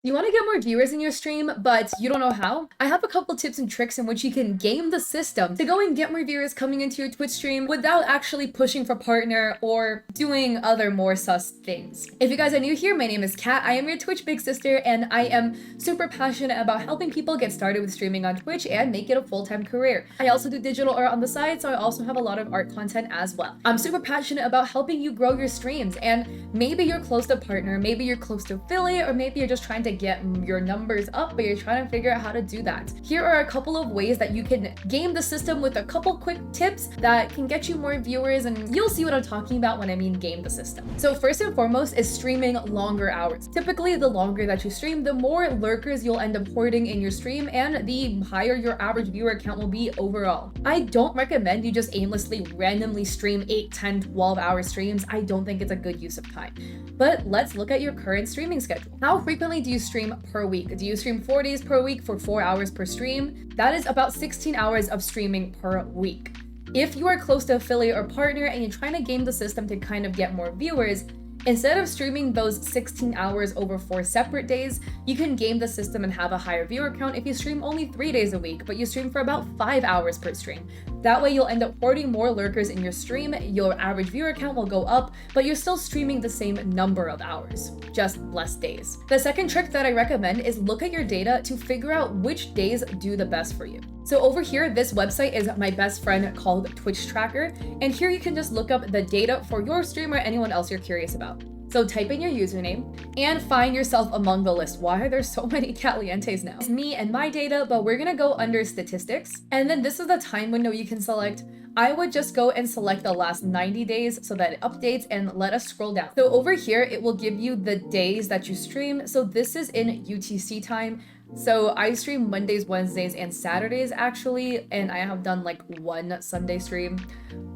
You want to get more viewers in your stream, but you don't know how? I have a couple tips and tricks in which you can game the system to go and get more viewers coming into your Twitch stream without actually pushing for partner or doing other more sus things. If you guys are new here, my name is Kat. I am your Twitch big sister, and I am super passionate about helping people get started with streaming on Twitch and make it a full-time career. I also do digital art on the side, so I also have a lot of art content as well. I'm super passionate about helping you grow your streams, and maybe you're close to partner, maybe you're close to affiliate, or maybe you're just trying to get your numbers up, but you're trying to figure out how to do that. Here are a couple of ways that you can game the system with a couple quick tips that can get you more viewers, and you'll see what I'm talking about when I mean game the system. So first and foremost is streaming longer hours. Typically, the longer that you stream, the more lurkers you'll end up hoarding in your stream, and the higher your average viewer count will be overall. I don't recommend you just aimlessly randomly stream 8, 10, 12-hour streams. I don't think it's a good use of time. But let's look at your current streaming schedule. How frequently do you stream per week? Do you stream 4 days per week for 4 hours per stream? That is about 16 hours of streaming per week. If you are close to affiliate or partner and you're trying to game the system to kind of get more viewers, instead of streaming those 16 hours over 4 separate days, you can game the system and have a higher viewer count if you stream only 3 days a week, but you stream for about 5 hours per stream. That way you'll end up hoarding more lurkers in your stream, your average viewer count will go up, but you're still streaming the same number of hours, just less days. The second trick that I recommend is look at your data to figure out which days do the best for you. So over here, this website is my best friend called Twitch Tracker, and here you can just look up the data for your stream or anyone else you're curious about. So type in your username and find yourself among the list. Why are there so many Calientes now? It's me and my data, but we're gonna go under statistics. And then this is the time window you can select. I would just go and select the last 90 days so that it updates, and let us scroll down. So over here, it will give you the days that you stream. So this is in UTC time. So I stream Mondays, Wednesdays, and Saturdays actually, and I have done like one Sunday stream.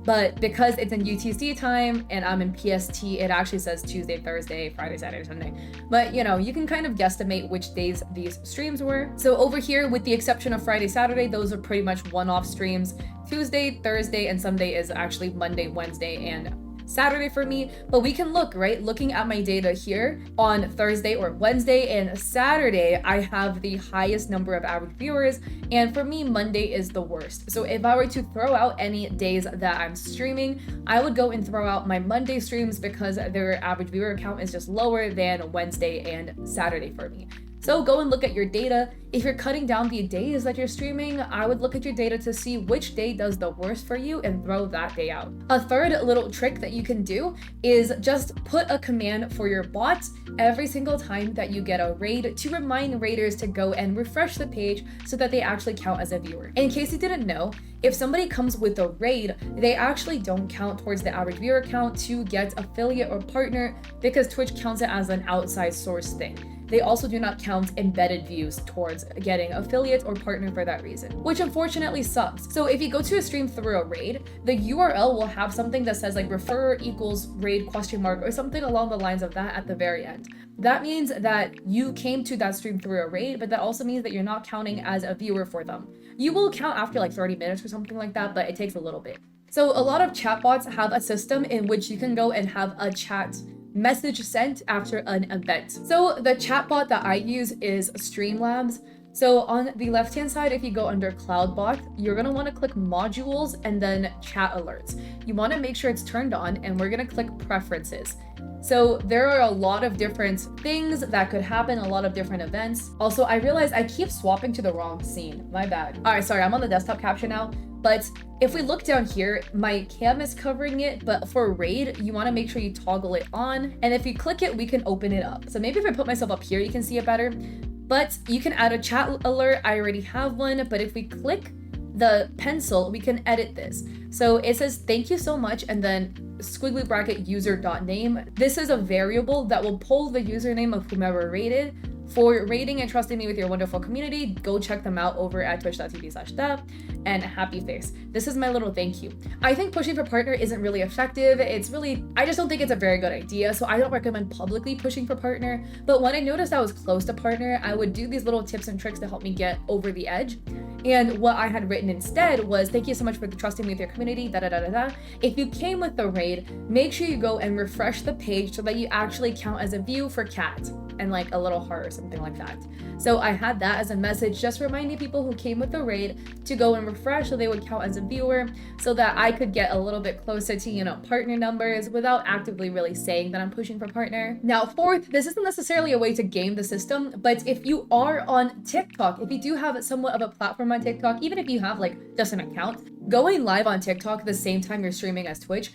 But because it's in UTC time and I'm in PST, it actually says Tuesday, Thursday, Friday, Saturday, Sunday. But you know, you can kind of guesstimate which days these streams were. So over here, with the exception of Friday, Saturday, those are pretty much one-off streams. Tuesday, Thursday, and Sunday is actually Monday, Wednesday, and Saturday for me. But we can look, right? Looking at my data here on Thursday or Wednesday and Saturday, I have the highest number of average viewers, and for me, Monday is the worst. So if I were to throw out any days that I'm streaming, I would go and throw out my Monday streams because their average viewer count is just lower than Wednesday and Saturday for me. So go and look at your data. If you're cutting down the days that you're streaming, I would look at your data to see which day does the worst for you and throw that day out. A third little trick that you can do is just put a command for your bot every single time that you get a raid to remind raiders to go and refresh the page so that they actually count as a viewer. In case you didn't know, if somebody comes with a raid, they actually don't count towards the average viewer count to get affiliate or partner because Twitch counts it as an outside source thing. They also do not count embedded views towards getting affiliate or partner for that reason, which unfortunately sucks. So if you go to a stream through a raid, the URL will have something that says like refer equals raid question mark or something along the lines of that at the very end. That means that you came to that stream through a raid, but that also means that you're not counting as a viewer for them. You will count after like 30 minutes or something like that, but it takes a little bit. So a lot of chatbots have a system in which you can go and have a chat message sent after an event. So the chatbot that I use is Streamlabs. So on the left-hand side, if you go under CloudBot, you're gonna wanna click modules and then chat alerts. You wanna make sure it's turned on, and we're gonna click preferences. So there are a lot of different things that could happen, a lot of different events. Also, I realize I keep swapping to the wrong scene, my bad. All right, sorry, I'm on the desktop caption now. But if we look down here, my cam is covering it, but for raid, you wanna make sure you toggle it on. And if you click it, we can open it up. So maybe if I put myself up here, you can see it better. But you can add a chat alert. I already have one, but if we click the pencil, we can edit this. So it says, thank you so much, and then squiggly bracket user.name. This is a variable that will pull the username of whomever rated. For rating and trusting me with your wonderful community, go check them out over at twitch.tv/dev, and happy face. This is my little thank you. I think pushing for partner isn't really effective. I just don't think it's a very good idea, so I don't recommend publicly pushing for partner. But when I noticed I was close to partner, I would do these little tips and tricks to help me get over the edge. And what I had written instead was, thank you so much for trusting me with your community, da da da da da. If you came with the raid, make sure you go and refresh the page so that you actually count as a view for Cat, and like a little heart or something like that. So I had that as a message, just reminding people who came with the raid to go and refresh so they would count as a viewer, so that I could get a little bit closer to, you know, partner numbers without actively really saying that I'm pushing for partner. Now, fourth, this isn't necessarily a way to game the system, but if you are on TikTok, if you do have somewhat of a platform on TikTok, even if you have like just an account, going live on TikTok at the same time you're streaming as Twitch,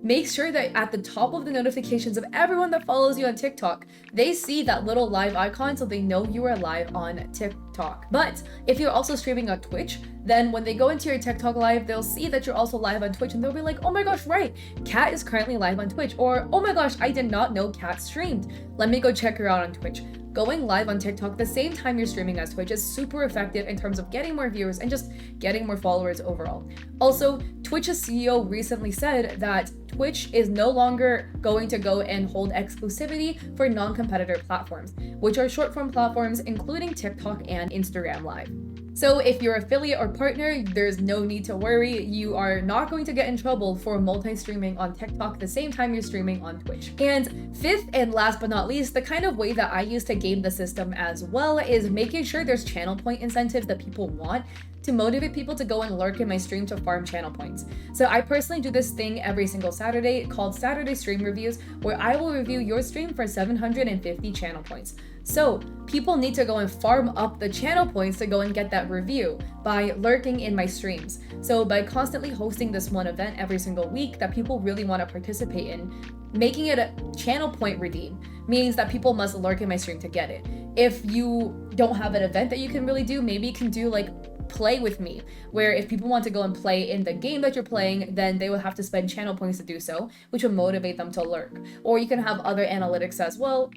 make sure that at the top of the notifications of everyone that follows you on TikTok, they see that little live icon so they know you are live on TikTok. But if you're also streaming on Twitch, then when they go into your TikTok live, they'll see that you're also live on Twitch and they'll be like, oh my gosh, right, Kat is currently live on Twitch. Or, oh my gosh, I did not know Kat streamed. Let me go check her out on Twitch. Going live on TikTok the same time you're streaming as Twitch is super effective in terms of getting more viewers and just getting more followers overall. Also, Twitch's CEO recently said that Twitch is no longer going to go and hold exclusivity for non-competitor platforms, which are short-form platforms including TikTok and Instagram Live. So if you're affiliate or partner, there's no need to worry. You are not going to get in trouble for multi-streaming on TikTok the same time you're streaming on Twitch. And fifth and last but not least, the kind of way that I use to game the system as well is making sure there's channel point incentives that people want to motivate people to go and lurk in my stream to farm channel points. So I personally do this thing every single Saturday called Saturday Stream Reviews, where I will review your stream for 750 channel points. So people need to go and farm up the channel points to go and get that review by lurking in my streams. So by constantly hosting this one event every single week that people really want to participate in, making it a channel point redeem means that people must lurk in my stream to get it. If you don't have an event that you can really do, maybe you can do like play with me, where if people want to go and play in the game that you're playing, then they will have to spend channel points to do so, which will motivate them to lurk. Or you can have other analytics as well,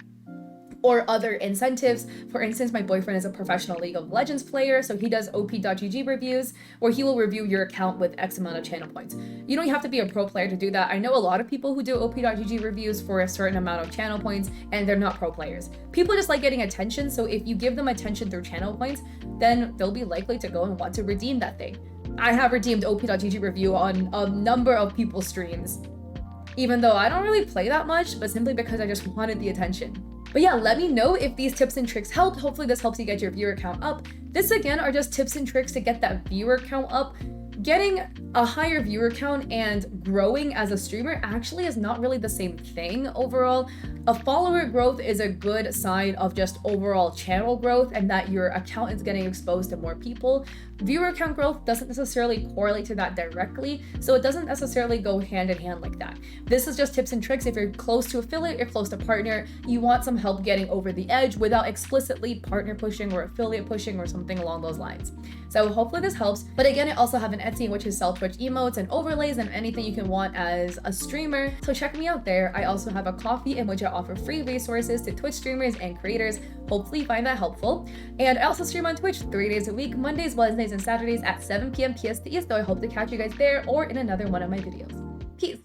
or other incentives. For instance, my boyfriend is a professional League of Legends player, so he does op.gg reviews, where he will review your account with X amount of channel points. You don't have to be a pro player to do that. I know a lot of people who do op.gg reviews for a certain amount of channel points, and they're not pro players. People just like getting attention, so if you give them attention through channel points, then they'll be likely to go and want to redeem that thing. I have redeemed op.gg review on a number of people's streams, even though I don't really play that much, but simply because I just wanted the attention. But yeah, let me know if these tips and tricks helped. Hopefully this helps you get your viewer count up. This again are just tips and tricks to get that viewer count up. Getting a higher viewer count and growing as a streamer actually is not really the same thing overall. A follower growth is a good sign of just overall channel growth and that your account is getting exposed to more people. Viewer count growth doesn't necessarily correlate to that directly, so it doesn't necessarily go hand in hand like that. This is just tips and tricks. If you're close to affiliate, you're close to partner, you want some help getting over the edge without explicitly partner pushing or affiliate pushing or something along those lines. So hopefully this helps. But again, I also have an Etsy in which is sell Twitch emotes and overlays and anything you can want as a streamer. So check me out there. I also have a Ko-fi in which I offer free resources to Twitch streamers and creators. Hopefully you find that helpful. And I also stream on Twitch 3 days a week, Mondays, Wednesdays, and Saturdays at 7 p.m. PST. So I hope to catch you guys there or in another one of my videos. Peace.